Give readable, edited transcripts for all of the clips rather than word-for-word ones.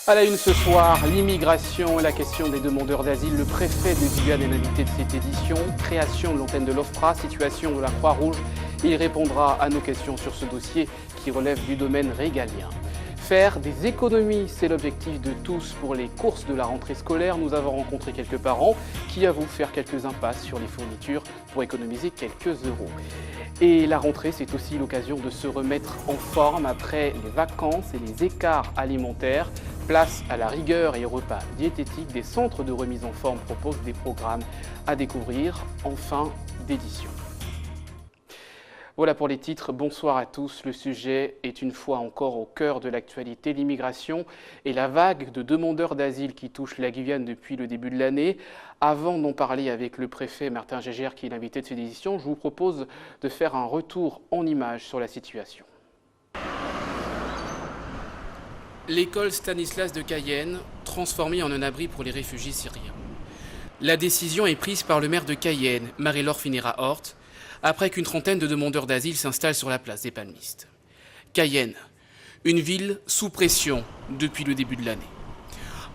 À la une ce soir, l'immigration et la question des demandeurs d'asile. Le préfet de Guyane est l'invité de cette édition. Création de l'antenne de l'OFPRA, situation de la Croix-Rouge. Il répondra à nos questions sur ce dossier qui relève du domaine régalien. Faire des économies, c'est l'objectif de tous pour les courses de la rentrée scolaire. Nous avons rencontré quelques parents qui avouent faire quelques impasses sur les fournitures pour économiser quelques euros. Et la rentrée, c'est aussi l'occasion de se remettre en forme après les vacances et les écarts alimentaires. Place à la rigueur et aux repas diététiques. Des centres de remise en forme proposent des programmes à découvrir en fin d'édition. Voilà pour les titres. Bonsoir à tous. Le sujet est une fois encore au cœur de l'actualité. L'immigration et la vague de demandeurs d'asile qui touche la Guyane depuis le début de l'année. Avant d'en parler avec le préfet Martin Gégère, qui est l'invité de cette édition, je vous propose de faire un retour en images sur la situation. L'école Stanislas de Cayenne, transformée en un abri pour les réfugiés syriens. La décision est prise par le maire de Cayenne, Marie-Laure Finera-Hort, après qu'une trentaine de demandeurs d'asile s'installent sur la place des Palmistes. Cayenne, une ville sous pression depuis le début de l'année.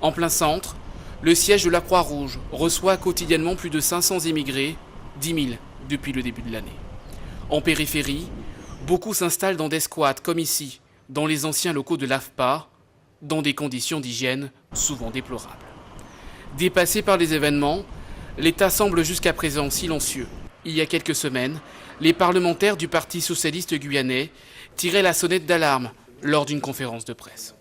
En plein centre, le siège de la Croix-Rouge reçoit quotidiennement plus de 500 immigrés, 10 000 depuis le début de l'année. En périphérie, beaucoup s'installent dans des squats comme ici, dans les anciens locaux de l'AFPA, dans des conditions d'hygiène souvent déplorables. Dépassé par les événements, l'État semble jusqu'à présent silencieux. Il y a quelques semaines, les parlementaires du Parti socialiste guyanais tiraient la sonnette d'alarme lors d'une conférence de presse.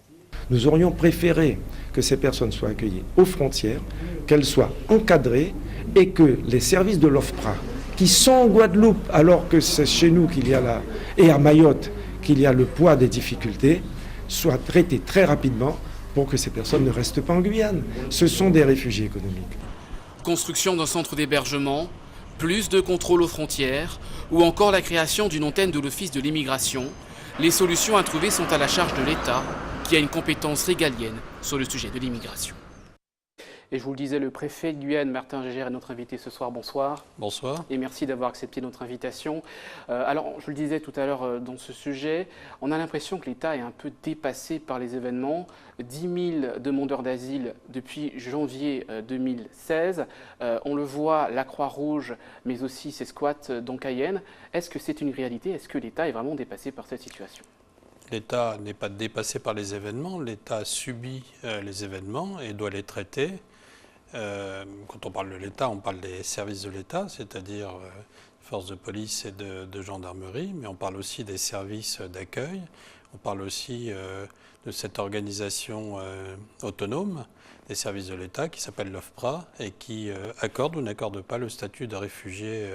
Nous aurions préféré que ces personnes soient accueillies aux frontières, qu'elles soient encadrées et que les services de l'OFPRA, qui sont en Guadeloupe alors que c'est chez nous qu'il y a et à Mayotte qu'il y a le poids des difficultés, soient traités très rapidement pour que ces personnes ne restent pas en Guyane. Ce sont des réfugiés économiques. Construction d'un centre d'hébergement, plus de contrôle aux frontières ou encore la création d'une antenne de l'Office de l'immigration, les solutions à trouver sont à la charge de l'État qui a une compétence régalienne sur le sujet de l'immigration. Et je vous le disais, le préfet de Guyane, Martin Gégère, est notre invité ce soir. Bonsoir. Bonsoir. Et merci d'avoir accepté notre invitation. Alors, je le disais tout à l'heure dans ce sujet, on a l'impression que l'État est un peu dépassé par les événements. 10 000 demandeurs d'asile depuis janvier 2016. On le voit, la Croix-Rouge, mais aussi ses squats dans Cayenne. Est-ce que c'est une réalité? Est-ce que l'État est vraiment dépassé par cette situation? L'État n'est pas dépassé par les événements. L'État subit les événements et doit les traiter. Quand on parle de l'État, on parle des services de l'État, c'est-à-dire forces de police et de gendarmerie, mais on parle aussi des services d'accueil. On parle aussi de cette organisation autonome des services de l'État qui s'appelle l'OFPRA et qui accorde ou n'accorde pas le statut de réfugié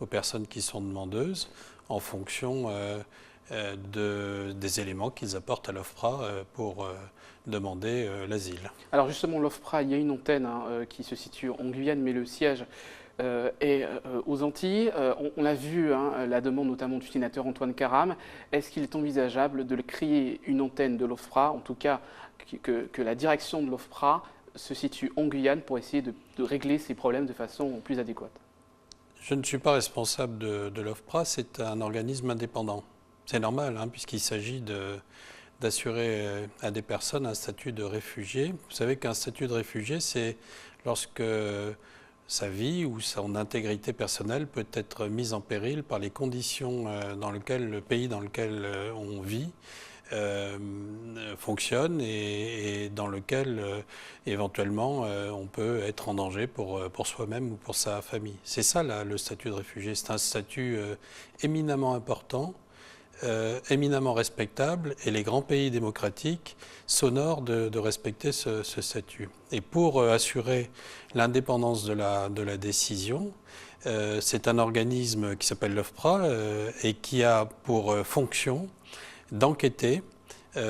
aux personnes qui sont demandeuses en fonction des éléments qu'ils apportent à l'OFPRA pour demander l'asile. Alors justement, l'OFPRA, il y a une antenne qui se situe en Guyane, mais le siège est aux Antilles. On a vu la demande notamment du sénateur Antoine Karam. Est-ce qu'il est envisageable de créer une antenne de l'OFPRA, en tout cas que la direction de l'OFPRA se situe en Guyane pour essayer de régler ces problèmes de façon plus adéquate? Je ne suis pas responsable de l'OFPRA, c'est un organisme indépendant. C'est normal, puisqu'il s'agit d'assurer à des personnes un statut de réfugié. Vous savez qu'un statut de réfugié, c'est lorsque sa vie ou son intégrité personnelle peut être mise en péril par les conditions dans lesquelles le pays dans lequel on vit fonctionne et dans lequel éventuellement on peut être en danger pour soi-même ou pour sa famille. C'est ça le statut de réfugié. C'est un statut éminemment important, éminemment respectable, et les grands pays démocratiques s'honorent de respecter ce statut. Et pour assurer l'indépendance de la décision, c'est un organisme qui s'appelle l'OFPRA et qui a pour fonction d'enquêter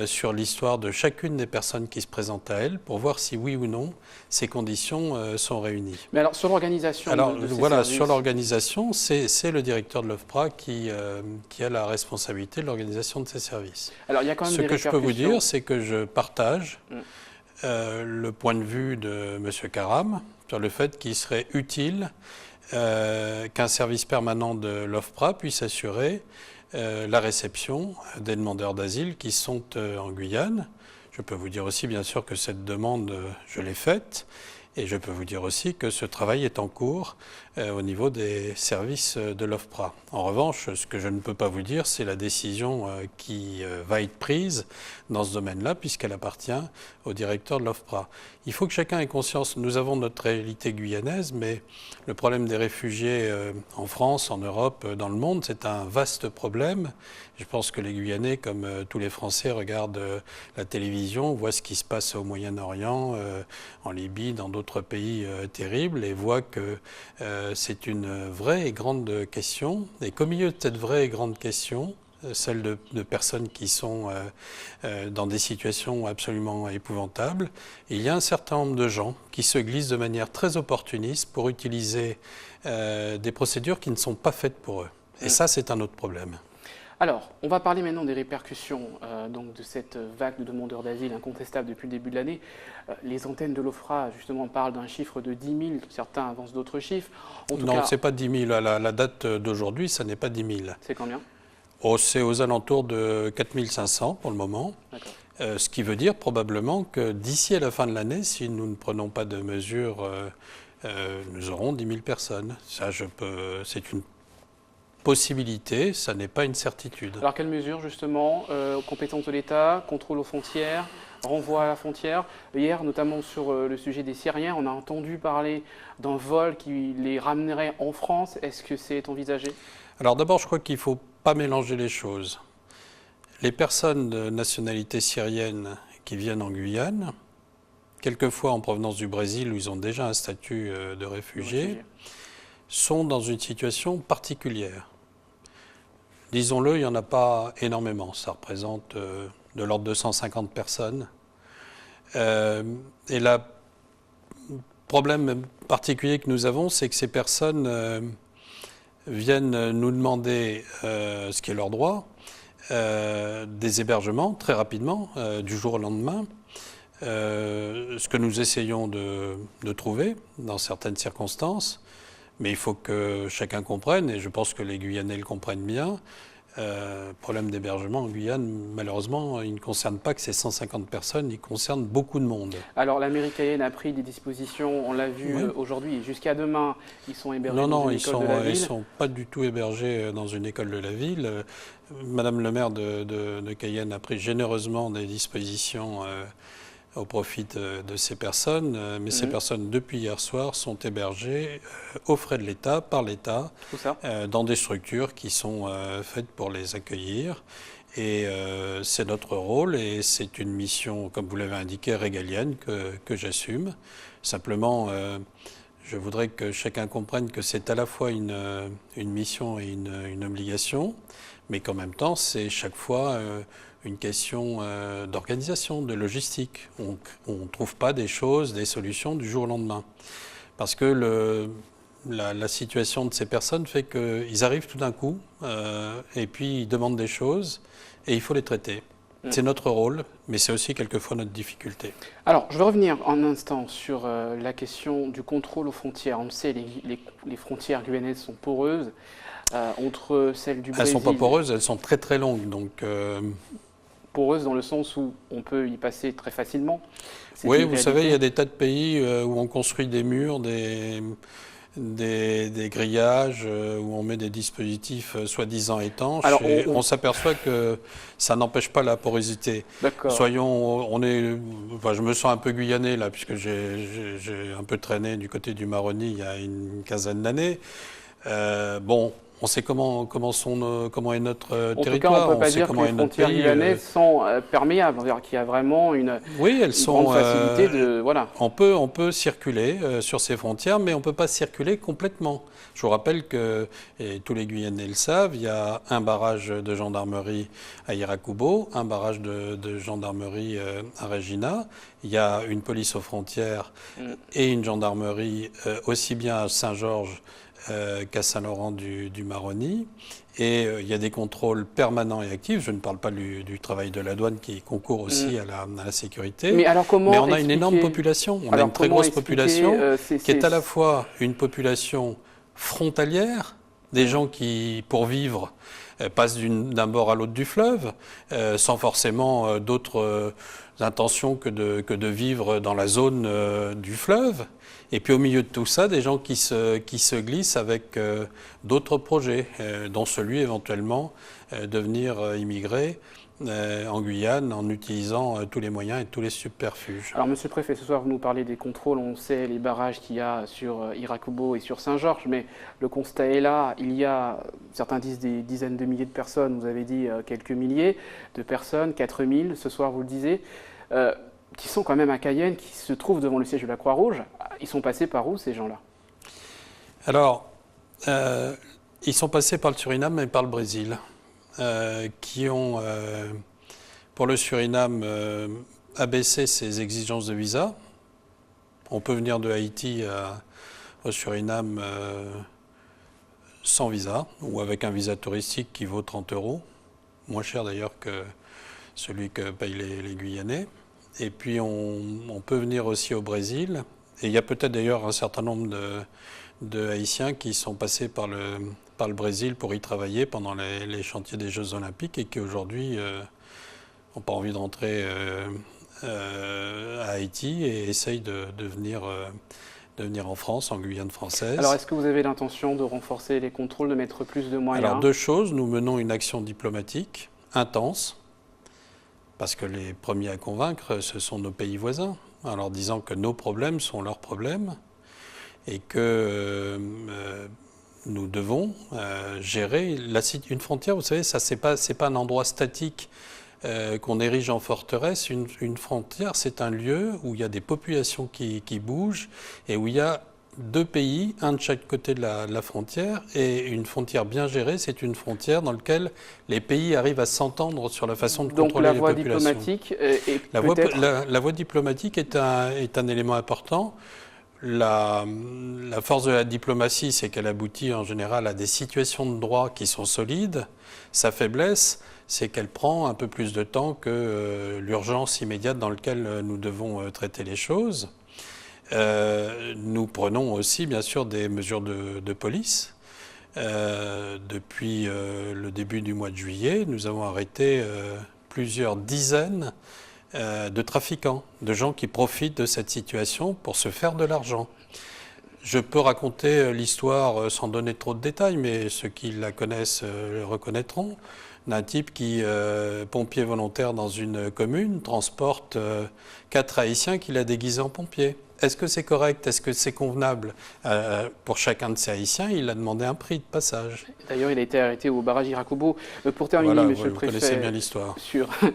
sur l'histoire de chacune des personnes qui se présentent à elle pour voir si oui ou non ces conditions sont réunies. Mais alors sur l'organisation de ces voilà, services... sur l'organisation, c'est le directeur de l'OFPRA qui a la responsabilité de l'organisation de ces services. Alors, il y a quand même Ce des que je peux vous répercussions. dire, c'est que je partage le point de vue de M. Karam sur le fait qu'il serait utile qu'un service permanent de l'OFPRA puisse assurer la réception des demandeurs d'asile qui sont en Guyane. Je peux vous dire aussi, bien sûr, que cette demande, je l'ai faite. Et je peux vous dire aussi que ce travail est en cours au niveau des services de l'OFPRA. En revanche, ce que je ne peux pas vous dire, c'est la décision qui va être prise dans ce domaine-là, puisqu'elle appartient au directeur de l'OFPRA. Il faut que chacun ait conscience, nous avons notre réalité guyanaise, mais le problème des réfugiés en France, en Europe, dans le monde, c'est un vaste problème. Je pense que les Guyanais, comme tous les Français, regardent la télévision, voient ce qui se passe au Moyen-Orient, en Libye, dans d'autres pays terribles, et voient que c'est une vraie et grande question. Et qu'au milieu de cette vraie et grande question, celle de personnes qui sont dans des situations absolument épouvantables, il y a un certain nombre de gens qui se glissent de manière très opportuniste pour utiliser des procédures qui ne sont pas faites pour eux. Et ça, c'est un autre problème. Alors, on va parler maintenant des répercussions donc de cette vague de demandeurs d'asile incontestable depuis le début de l'année. Les antennes de l'OFPRA, justement, parlent d'un chiffre de 10 000. Certains avancent d'autres chiffres. Non, ce n'est pas 10 000. La date d'aujourd'hui, ça n'est pas 10 000. C'est combien? C'est aux alentours de 4 500 pour le moment. Ce qui veut dire probablement que d'ici à la fin de l'année, si nous ne prenons pas de mesures, nous aurons 10 000 personnes. Ça, c'est une possibilité, ça n'est pas une certitude. Alors quelles mesures justement, compétences de l'État, contrôle aux frontières, renvoi à la frontière? Hier, notamment sur le sujet des Syriens, on a entendu parler d'un vol qui les ramènerait en France. Est-ce que c'est envisagé? Alors d'abord, je crois qu'il ne faut pas mélanger les choses. Les personnes de nationalité syrienne qui viennent en Guyane, quelquefois en provenance du Brésil où ils ont déjà un statut de réfugiés, sont dans une situation particulière. Disons-le, il n'y en a pas énormément. Ça représente de l'ordre de 150 personnes. Et le problème particulier que nous avons, c'est que ces personnes viennent nous demander, ce qui est leur droit, des hébergements très rapidement, du jour au lendemain. Ce que nous essayons de trouver dans certaines circonstances. Mais il faut que chacun comprenne, et je pense que les Guyanais le comprennent bien, le problème d'hébergement en Guyane, malheureusement, il ne concerne pas que ces 150 personnes, il concerne beaucoup de monde. Alors la mairie cayenne a pris des dispositions, on l'a vu aujourd'hui, jusqu'à demain, ils sont hébergés dans une école de la ville. Ils ne sont pas du tout hébergés dans une école de la ville. Madame le maire de Cayenne a pris généreusement des dispositions au profit de ces personnes, mais ces personnes, depuis hier soir, sont hébergées aux frais de l'État, par l'État, dans des structures qui sont faites pour les accueillir. Et c'est notre rôle et c'est une mission, comme vous l'avez indiqué, régalienne que j'assume. Simplement, je voudrais que chacun comprenne que c'est à la fois une mission et une obligation, mais qu'en même temps, c'est chaque fois une question d'organisation, de logistique. On ne trouve pas des choses, des solutions du jour au lendemain. Parce que la situation de ces personnes fait qu'ils arrivent tout d'un coup et puis ils demandent des choses et il faut les traiter. C'est notre rôle, mais c'est aussi quelquefois notre difficulté. Alors, je vais revenir un instant sur la question du contrôle aux frontières. On le sait, les frontières guyanaises sont poreuses entre celles du Brésil. Elles ne sont pas poreuses, elles sont très très longues. Donc, poreuses dans le sens où on peut y passer très facilement. Oui, vous savez, il y a des tas de pays où on construit des murs, des grillages, où on met des dispositifs soi-disant étanches. Alors, on s'aperçoit que ça n'empêche pas la porosité. Je me sens un peu guyanais là, puisque j'ai un peu traîné du côté du Maroni il y a une quinzaine d'années. On sait comment est notre territoire. En tout cas, on ne peut pas dire que les frontières guyanaises sont perméables. C'est-à-dire qu'il y a vraiment une grande facilité de... Voilà. On peut circuler sur ces frontières, mais on ne peut pas circuler complètement. Je vous rappelle que, et tous les Guyanais le savent, il y a un barrage de gendarmerie à Irakubo, un barrage de gendarmerie à Regina. Il y a une police aux frontières et une gendarmerie aussi bien à Saint-Georges qu'à Saint-Laurent du Maroni. Et il y a des contrôles permanents et actifs. Je ne parle pas du travail de la douane qui concourt aussi à la sécurité. Mais alors comment on a une énorme population. On a une très grosse population qui est à la fois une population frontalière, des gens qui, pour vivre, passent d'un bord à l'autre du fleuve, sans forcément d'autres intentions que de vivre dans la zone du fleuve. Et puis au milieu de tout ça, des gens qui se glissent avec d'autres projets, dont celui éventuellement de venir immigrer en Guyane en utilisant tous les moyens et tous les subterfuges. Alors Monsieur le Préfet, ce soir vous nous parlez des contrôles, on sait les barrages qu'il y a sur Irakubo et sur Saint-Georges, mais le constat est là, il y a, certains disent des dizaines de milliers de personnes, vous avez dit quelques milliers de personnes, 4000, ce soir vous le disiez, qui sont quand même à Cayenne, qui se trouvent devant le siège de la Croix-Rouge. Ils sont passés par où ces gens-là? Alors, ils sont passés par le Suriname et par le Brésil. Qui ont, pour le Suriname, abaissé ses exigences de visa. On peut venir de Haïti au Suriname sans visa ou avec un visa touristique qui vaut 30 €, moins cher d'ailleurs que celui que payent les Guyanais. Et puis on peut venir aussi au Brésil. Et il y a peut-être d'ailleurs un certain nombre de Haïtiens qui sont passés par le Brésil pour y travailler pendant les chantiers des Jeux Olympiques et qui aujourd'hui n'ont pas envie de rentrer à Haïti et essayent de venir en France, en Guyane française. Alors est-ce que vous avez l'intention de renforcer les contrôles, de mettre plus de moyens? Alors deux choses, nous menons une action diplomatique intense, parce que les premiers à convaincre, ce sont nos pays voisins, en leur disant que nos problèmes sont leurs problèmes et que nous devons gérer une frontière. Vous savez, ça c'est pas un endroit statique qu'on érige en forteresse. Une frontière, c'est un lieu où il y a des populations qui bougent et où il y a deux pays, un de chaque côté de la frontière. Et une frontière bien gérée, c'est une frontière dans laquelle les pays arrivent à s'entendre sur la façon de contrôler les populations. Donc la voie diplomatique est un élément important. La force de la diplomatie, c'est qu'elle aboutit en général à des situations de droit qui sont solides. Sa faiblesse, c'est qu'elle prend un peu plus de temps que l'urgence immédiate dans laquelle nous devons traiter les choses. Nous prenons aussi, bien sûr, des mesures de police. Depuis le début du mois de juillet, nous avons arrêté plusieurs dizaines de trafiquants, de gens qui profitent de cette situation pour se faire de l'argent. Je peux raconter l'histoire sans donner trop de détails, mais ceux qui la connaissent le reconnaîtront, d'un type qui, pompier volontaire dans une commune, transporte 4 Haïtiens qu'il a déguisés en pompiers. Est-ce que c'est correct? Est-ce que c'est convenable? Pour chacun de ces Haïtiens, il a demandé un prix de passage. D'ailleurs, il a été arrêté au barrage Irakubo. Pour terminer, voilà, Monsieur le Préfet, vous connaissez bien l'histoire.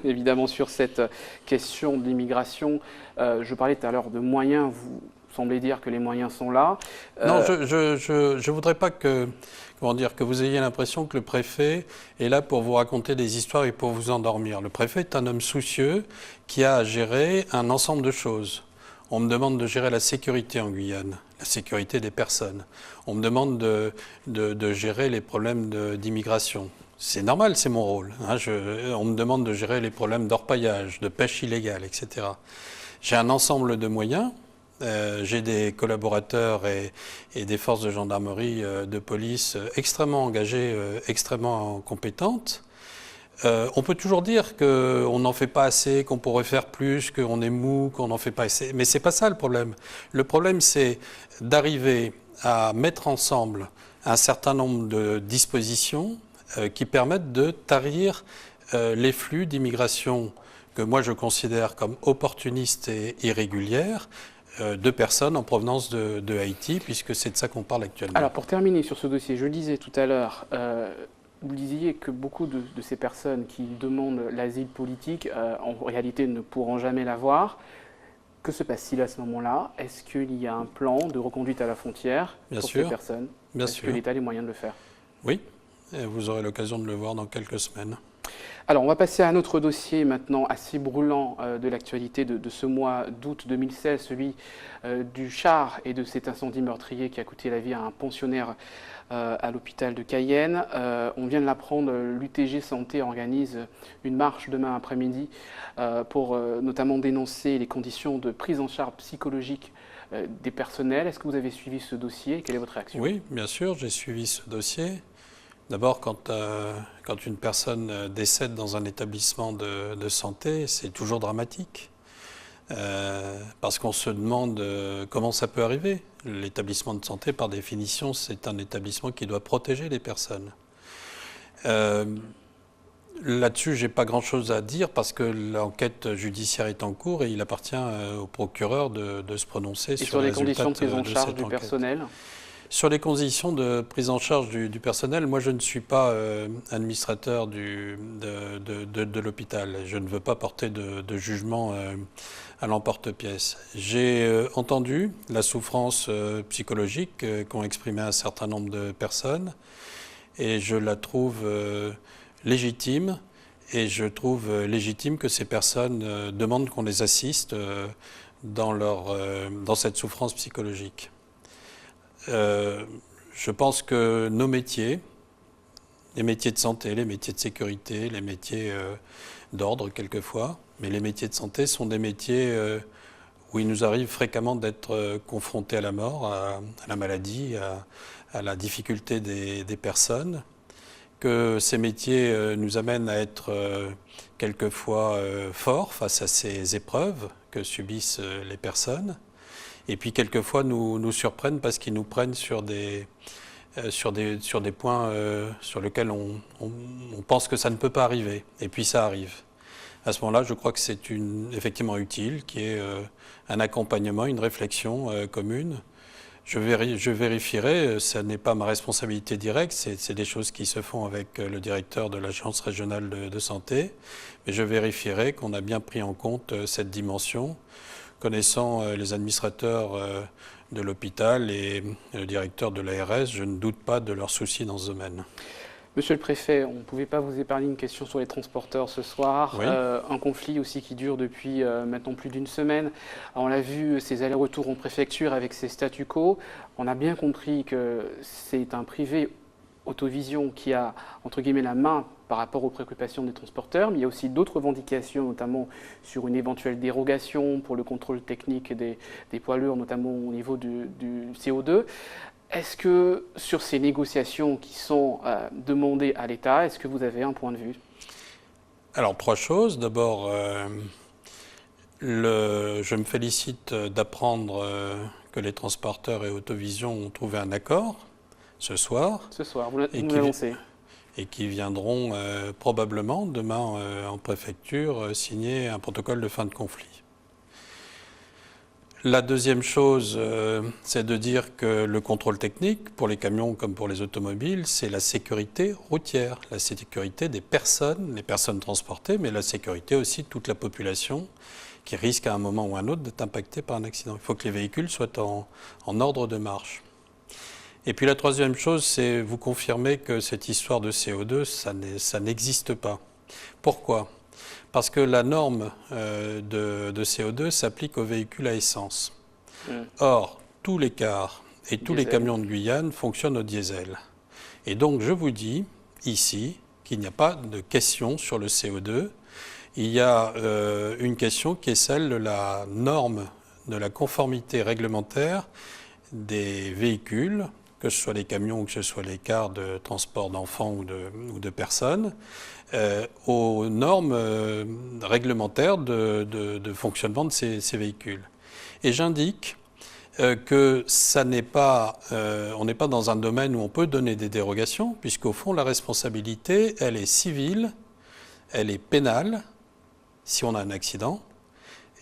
Évidemment, sur cette question de l'immigration, je parlais tout à l'heure de moyens. Vous semblez dire que les moyens sont là. Non, je voudrais pas que vous ayez l'impression que le préfet est là pour vous raconter des histoires et pour vous endormir. Le préfet est un homme soucieux qui a à gérer un ensemble de choses. On me demande de gérer la sécurité en Guyane, la sécurité des personnes. On me demande de gérer les problèmes d'immigration. C'est normal, c'est mon rôle. On me demande de gérer les problèmes d'orpaillage, de pêche illégale, etc. J'ai un ensemble de moyens. J'ai des collaborateurs et des forces de gendarmerie, de police extrêmement engagées, extrêmement compétentes. On peut toujours dire qu'on n'en fait pas assez, qu'on pourrait faire plus, qu'on est mou, qu'on n'en fait pas assez. Mais c'est pas ça le problème. Le problème, c'est d'arriver à mettre ensemble un certain nombre de dispositions qui permettent de tarir les flux d'immigration que moi je considère comme opportunistes et irrégulières de personnes en provenance de Haïti, puisque c'est de ça qu'on parle actuellement. Alors pour terminer sur ce dossier, je le disais tout à l'heure, vous disiez que beaucoup de ces personnes qui demandent l'asile politique, en réalité, ne pourront jamais l'avoir. Que se passe-t-il à ce moment-là? Est-ce qu'il y a un plan de reconduite à la frontière pour ces personnes? Est-ce que l'État a les moyens de le faire? Oui, et vous aurez l'occasion de le voir dans quelques semaines. Alors, on va passer à un autre dossier maintenant assez brûlant de l'actualité de ce mois d'août 2016, celui du char et de cet incendie meurtrier qui a coûté la vie à un pensionnaire à l'hôpital de Cayenne. On vient de l'apprendre, l'UTG Santé organise une marche demain après-midi pour notamment dénoncer les conditions de prise en charge psychologique des personnels. Est-ce que vous avez suivi ce dossier? Quelle est votre réaction? Oui, bien sûr, j'ai suivi ce dossier. D'abord, quand une personne décède dans un établissement de santé, c'est toujours dramatique. Parce qu'on se demande comment ça peut arriver. L'établissement de santé, par définition, c'est un établissement qui doit protéger les personnes. Là-dessus, je n'ai pas grand-chose à dire parce que l'enquête judiciaire est en cours et il appartient au procureur de se prononcer sur les conditions de prise en charge du enquête. personnel. Sur les conditions de prise en charge du personnel, moi je ne suis pas administrateur de l'hôpital. Je ne veux pas porter de jugement à l'emporte-pièce. J'ai entendu la souffrance psychologique qu'ont exprimé un certain nombre de personnes et je la trouve légitime. Et je trouve légitime que ces personnes demandent qu'on les assiste dans cette souffrance psychologique. Je pense que nos métiers, les métiers de santé, les métiers de sécurité, les métiers d'ordre quelquefois, mais les métiers de santé sont des métiers où il nous arrive fréquemment d'être confrontés à la mort, à la maladie, à la difficulté des personnes, que ces métiers nous amènent à être quelquefois forts face à ces épreuves que subissent les personnes. Et puis quelquefois nous surprennent parce qu'ils nous prennent sur des points sur lesquels on pense que ça ne peut pas arriver. Et puis ça arrive. À ce moment-là, je crois que c'est effectivement utile, qu'il y ait un accompagnement, une réflexion commune. Je vérifierai, ça n'est pas ma responsabilité directe, c'est des choses qui se font avec le directeur de l'Agence régionale de santé, mais je vérifierai qu'on a bien pris en compte cette dimension. Connaissant les administrateurs de l'hôpital et le directeur de l'ARS, je ne doute pas de leurs soucis dans ce domaine. Monsieur le préfet, on ne pouvait pas vous épargner une question sur les transporteurs ce soir. Oui. Un conflit aussi qui dure depuis maintenant plus d'une semaine. On l'a vu, ces allers-retours en préfecture avec ces statu quo. On a bien compris que c'est un privé, Autovision, qui a, entre guillemets, la main par rapport aux préoccupations des transporteurs, mais il y a aussi d'autres revendications, notamment sur une éventuelle dérogation pour le contrôle technique des poids lourds, notamment au niveau du CO2. Est-ce que sur ces négociations qui sont demandées à l'État, est-ce que vous avez un point de vue? Alors, trois choses. D'abord, je me félicite d'apprendre que les transporteurs et Autovision ont trouvé un accord ce soir. Ce soir, vous l'annoncez. Et qui viendront probablement demain en préfecture signer un protocole de fin de conflit. La deuxième chose, c'est de dire que le contrôle technique, pour les camions comme pour les automobiles, c'est la sécurité routière, la sécurité des personnes, les personnes transportées, mais la sécurité aussi de toute la population qui risque à un moment ou à un autre d'être impactée par un accident. Il faut que les véhicules soient en ordre de marche. Et puis la troisième chose, c'est vous confirmer que cette histoire de CO2, ça n'existe pas. Pourquoi ? Parce que la norme de CO2 s'applique aux véhicules à essence. Or, tous les cars et tous les camions de Guyane fonctionnent au diesel. Et donc, je vous dis ici qu'il n'y a pas de question sur le CO2. Il y a une question qui est celle de la norme, de la conformité réglementaire des véhicules, que ce soit les camions ou que ce soit les cars de transport d'enfants ou de personnes, aux normes réglementaires de fonctionnement de ces véhicules. Et j'indique que ça n'est pas, on n'est pas dans un domaine où on peut donner des dérogations, puisqu'au fond, la responsabilité, elle est civile, elle est pénale, si on a un accident,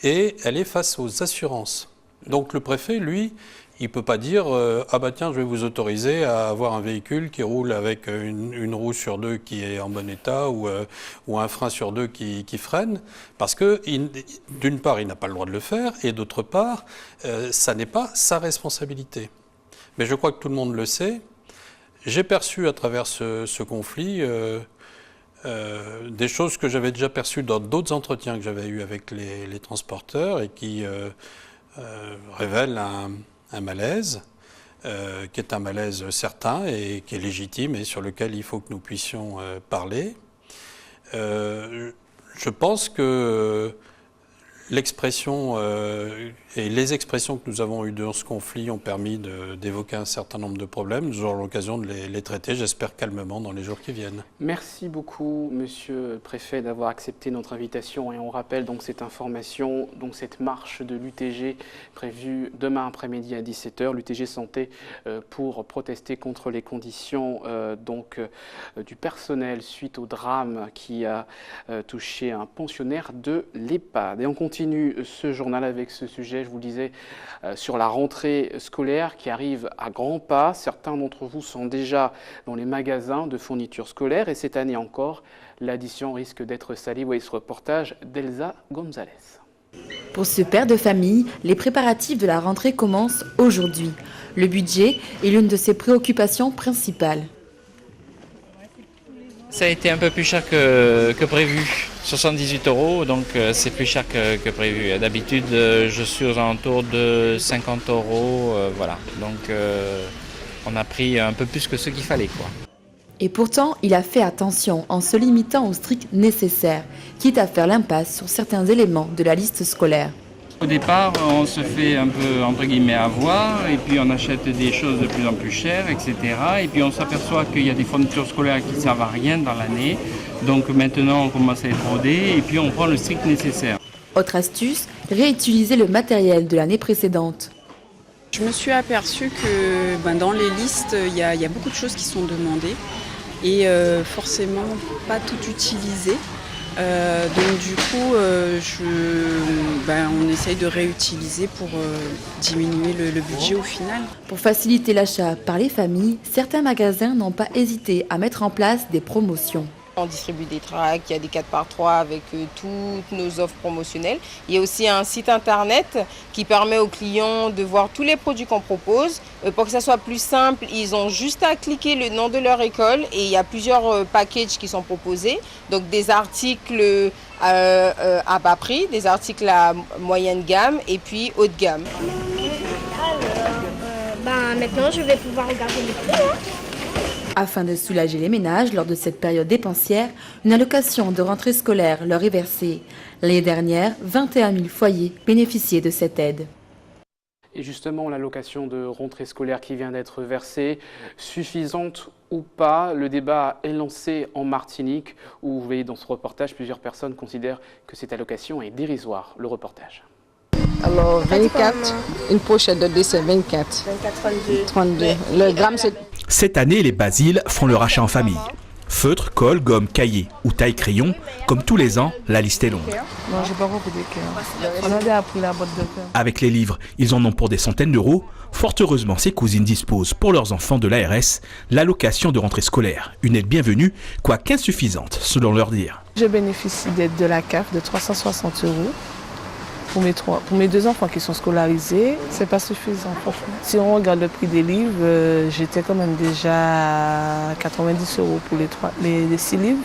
et elle est face aux assurances. Donc le préfet, lui, il ne peut pas dire « Ah bah tiens, je vais vous autoriser à avoir un véhicule qui roule avec une roue sur deux qui est en bon état ou un frein sur deux qui freine », parce que d'une part, il n'a pas le droit de le faire, et d'autre part, ça n'est pas sa responsabilité. Mais je crois que tout le monde le sait. J'ai perçu à travers ce conflit des choses que j'avais déjà perçues dans d'autres entretiens que j'avais eus avec les transporteurs et qui révèlent un malaise, qui est un malaise certain et qui est légitime et sur lequel il faut que nous puissions parler. Je pense que l'expression Et les expressions que nous avons eues dans ce conflit ont permis d'évoquer un certain nombre de problèmes. Nous aurons l'occasion de les traiter, j'espère, calmement dans les jours qui viennent. Merci beaucoup, Monsieur le Préfet, d'avoir accepté notre invitation. Et on rappelle donc cette information, donc cette marche de l'UTG prévue demain après-midi à 17h, l'UTG Santé, pour protester contre les conditions du personnel suite au drame qui a touché un pensionnaire de l'EHPAD. Et on continue ce journal avec ce sujet, je vous le disais, sur la rentrée scolaire qui arrive à grands pas. Certains d'entre vous sont déjà dans les magasins de fournitures scolaires et cette année encore, l'addition risque d'être salée. Voyez ce reportage d'Elsa Gonzalez. Pour ce père de famille, les préparatifs de la rentrée commencent aujourd'hui. Le budget est l'une de ses préoccupations principales. Ça a été un peu plus cher que prévu, 78 €, donc c'est plus cher que prévu. D'habitude, je suis aux alentours de 50 €, voilà. Donc on a pris un peu plus que ce qu'il fallait, quoi. Et pourtant, il a fait attention en se limitant au strict nécessaire, quitte à faire l'impasse sur certains éléments de la liste scolaire. Au départ, on se fait un peu, entre guillemets, avoir, et puis on achète des choses de plus en plus chères, etc. Et puis on s'aperçoit qu'il y a des fournitures scolaires qui ne servent à rien dans l'année. Donc maintenant, on commence à être rodé, et puis on prend le strict nécessaire. Autre astuce, réutiliser le matériel de l'année précédente. Je me suis aperçue que dans les listes, il y a beaucoup de choses qui sont demandées, et forcément pas tout utilisé. Donc du coup, on essaye de réutiliser pour diminuer le budget au final. Pour faciliter l'achat par les familles, certains magasins n'ont pas hésité à mettre en place des promotions. On distribue des tracts, il y a des 4x3 avec toutes nos offres promotionnelles. Il y a aussi un site internet qui permet aux clients de voir tous les produits qu'on propose. Pour que ça soit plus simple, ils ont juste à cliquer le nom de leur école et il y a plusieurs packages qui sont proposés. Donc des articles à bas prix, des articles à moyenne gamme et puis haut de gamme. Maintenant je vais pouvoir regarder les prix. Afin de soulager les ménages lors de cette période dépensière, une allocation de rentrée scolaire leur est versée. L'année dernière, 21 000 foyers bénéficiaient de cette aide. Et justement, l'allocation de rentrée scolaire qui vient d'être versée, suffisante ou pas, le débat est lancé en Martinique, où vous voyez dans ce reportage, plusieurs personnes considèrent que cette allocation est dérisoire. Le reportage. Alors 24, une pochette de décès, 24. 32. Le gramme, c'est... Cette année, les Basiles font leur achat en famille. Feutres, colle, gomme, cahier ou taille-crayon, comme tous les ans, la liste est longue. Non, j'ai pas beaucoup de cœur. On avait appris la boîte de cœur. Avec les livres, ils en ont pour des centaines d'euros. Fort heureusement, ces cousines disposent pour leurs enfants de l'ARS l'allocation de rentrée scolaire. Une aide bienvenue, quoique insuffisante, selon leur dire. Je bénéficie d'aide de la CAF de 360 €. Pour mes deux enfants qui sont scolarisés, c'est pas suffisant, franchement. Si on regarde le prix des livres, j'étais quand même déjà à 90 € pour les 6 livres.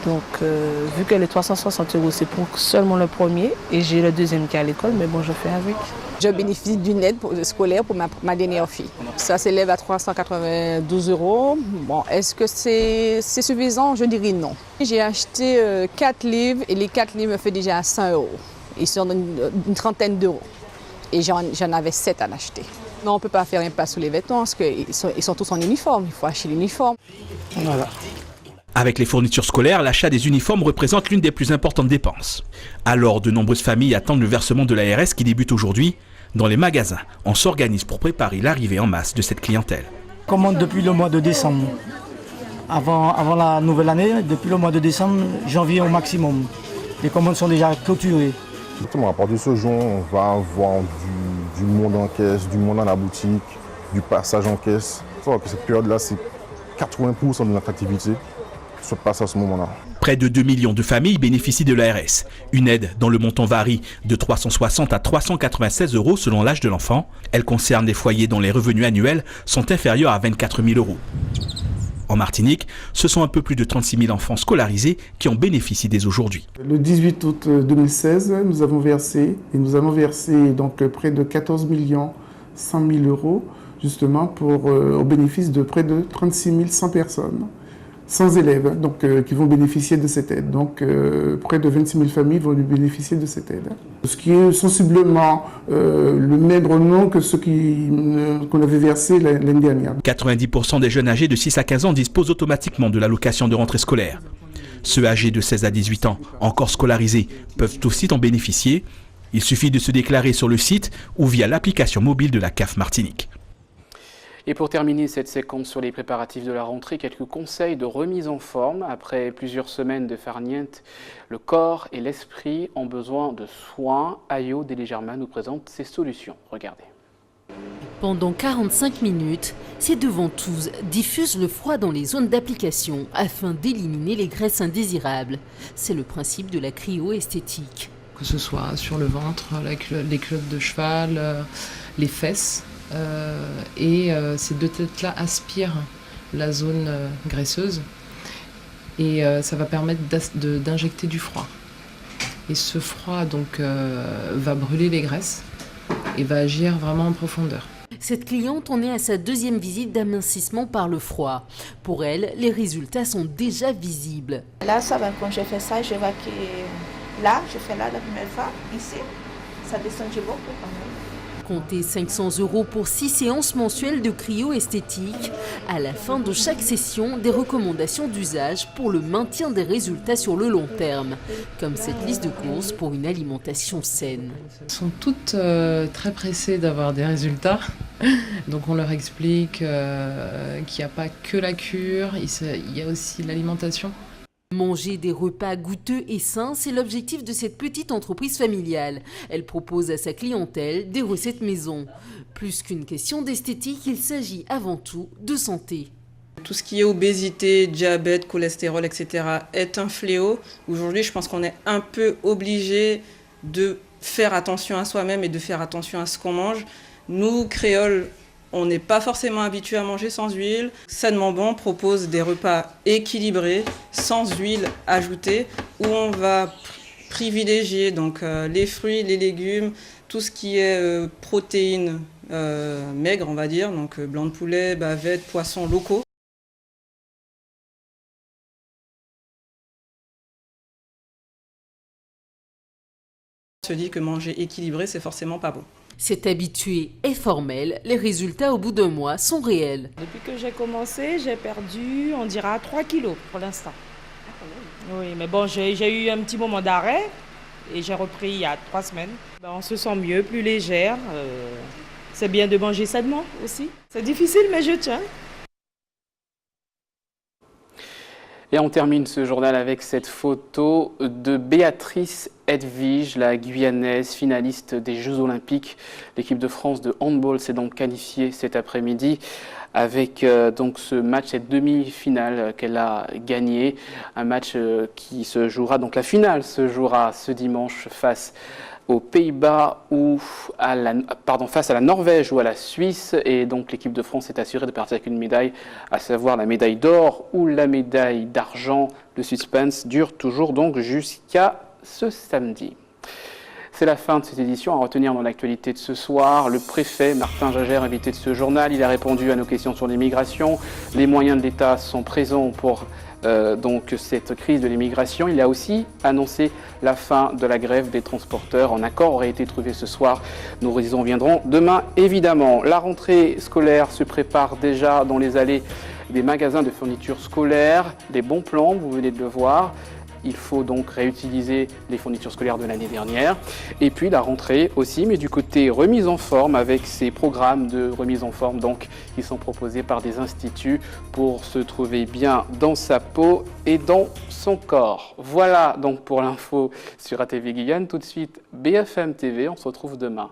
Donc, vu que les 360 €, c'est pour seulement le premier, et j'ai le deuxième qui est à l'école, mais bon, je fais avec. Je bénéficie d'une aide scolaire pour ma dernière fille. Ça s'élève à 392 €. Bon, est-ce que c'est suffisant? Je dirais non. J'ai acheté 4 livres, et les 4 livres me font déjà 100 €. Ils sont une trentaine d'euros. Et j'en avais 7 à l'acheter. Non, on ne peut pas faire un pas sur les vêtements parce qu'ils sont tous en uniforme. Il faut acheter l'uniforme. Voilà. Avec les fournitures scolaires, l'achat des uniformes représente l'une des plus importantes dépenses. Alors, de nombreuses familles attendent le versement de l'ARS qui débute aujourd'hui. Dans les magasins, on s'organise pour préparer l'arrivée en masse de cette clientèle. Commande depuis le mois de décembre. Avant la nouvelle année, depuis le mois de décembre, janvier au maximum. Les commandes sont déjà clôturées. À partir de ce jour, on va avoir du monde en caisse, du monde dans la boutique, du passage en caisse. Il faut voir que cette période-là, c'est 80% de notre activité se passe à ce moment-là. Près de 2 millions de familles bénéficient de l'ARS. Une aide dont le montant varie de 360 à 396 € selon l'âge de l'enfant. Elle concerne les foyers dont les revenus annuels sont inférieurs à 24 000 €. En Martinique, ce sont un peu plus de 36 000 enfants scolarisés qui en bénéficient dès aujourd'hui. Le 18 août 2016, nous avons versé donc près de 14 100 000 € justement au bénéfice de près de 36 100 personnes. 100 élèves donc, qui vont bénéficier de cette aide. Donc près de 26 000 familles vont bénéficier de cette aide. Ce qui est sensiblement le même rendement que ce qu'on avait versé l'année dernière. 90% des jeunes âgés de 6 à 15 ans disposent automatiquement de l'allocation de rentrée scolaire. Ceux âgés de 16 à 18 ans, encore scolarisés, peuvent aussi en bénéficier. Il suffit de se déclarer sur le site ou via l'application mobile de la CAF Martinique. Et pour terminer cette séquence sur les préparatifs de la rentrée, quelques conseils de remise en forme. Après plusieurs semaines de farniente, le corps et l'esprit ont besoin de soins. Ayo Delegerma nous présente ses solutions. Regardez. Pendant 45 minutes, ces deux ventouses diffusent le froid dans les zones d'application afin d'éliminer les graisses indésirables. C'est le principe de la cryoesthétique. Que ce soit sur le ventre, les culottes de cheval, les fesses. Ces deux têtes-là aspirent la zone graisseuse et ça va permettre d'injecter du froid. Et ce froid donc va brûler les graisses et va agir vraiment en profondeur. Cette cliente en est à sa deuxième visite d'amincissement par le froid. Pour elle, les résultats sont déjà visibles. Là, ça va, quand j'ai fait ça, je vois que là, je fais là la première fois, ici, ça descendait beaucoup quand même. Comptez 500 € pour 6 séances mensuelles de cryoesthétique. À la fin de chaque session, des recommandations d'usage pour le maintien des résultats sur le long terme, comme cette liste de courses pour une alimentation saine. Elles sont toutes très pressées d'avoir des résultats. Donc on leur explique qu'il n'y a pas que la cure, il y a aussi l'alimentation. Manger des repas goûteux et sains, c'est l'objectif de cette petite entreprise familiale. Elle propose à sa clientèle des recettes maison. Plus qu'une question d'esthétique, il s'agit avant tout de santé. Tout ce qui est obésité, diabète, cholestérol, etc. est un fléau. Aujourd'hui, je pense qu'on est un peu obligé de faire attention à soi-même et de faire attention à ce qu'on mange. Nous, créoles, on n'est pas forcément habitué à manger sans huile. Sainement Bon propose des repas équilibrés, sans huile ajoutée, où on va privilégier donc, les fruits, les légumes, tout ce qui est protéines maigres, on va dire, donc blanc de poulet, bavette, poissons locaux. On se dit que manger équilibré, c'est forcément pas bon. C'est habitué et formel, les résultats au bout d'un mois sont réels. Depuis que j'ai commencé, j'ai perdu, on dira, 3 kilos pour l'instant. Oui, mais bon, j'ai eu un petit moment d'arrêt et j'ai repris il y a 3 semaines. On se sent mieux, plus légère. C'est bien de manger sainement aussi. C'est difficile, mais je tiens. Et on termine ce journal avec cette photo de Béatrice Edwige, la Guyanaise, finaliste des Jeux Olympiques. L'équipe de France de handball s'est donc qualifiée cet après-midi avec donc ce match, cette demi-finale qu'elle a gagnée. Un match qui se jouera, donc la finale se jouera ce dimanche face aux Pays-Bas ou face à la Norvège ou à la Suisse. Et donc l'équipe de France est assurée de partir avec une médaille, à savoir la médaille d'or ou la médaille d'argent. Le suspense dure toujours donc jusqu'à ce samedi. C'est la fin de cette édition. À retenir dans l'actualité de ce soir, le préfet Martin Jagère, invité de ce journal, il a répondu à nos questions sur l'immigration. Les moyens de l'État sont présents pour donc cette crise de l'immigration. Il a aussi annoncé la fin de la grève des transporteurs. Un accord aurait été trouvé ce soir. Nous y reviendrons demain, évidemment. La rentrée scolaire se prépare déjà dans les allées des magasins de fournitures scolaires. Des bons plans, vous venez de le voir. Il faut donc réutiliser les fournitures scolaires de l'année dernière. Et puis la rentrée aussi, mais du côté remise en forme, avec ces programmes de remise en forme donc, qui sont proposés par des instituts pour se trouver bien dans sa peau et dans son corps. Voilà donc pour l'info sur ATV Guyane. Tout de suite, BFM TV, on se retrouve demain.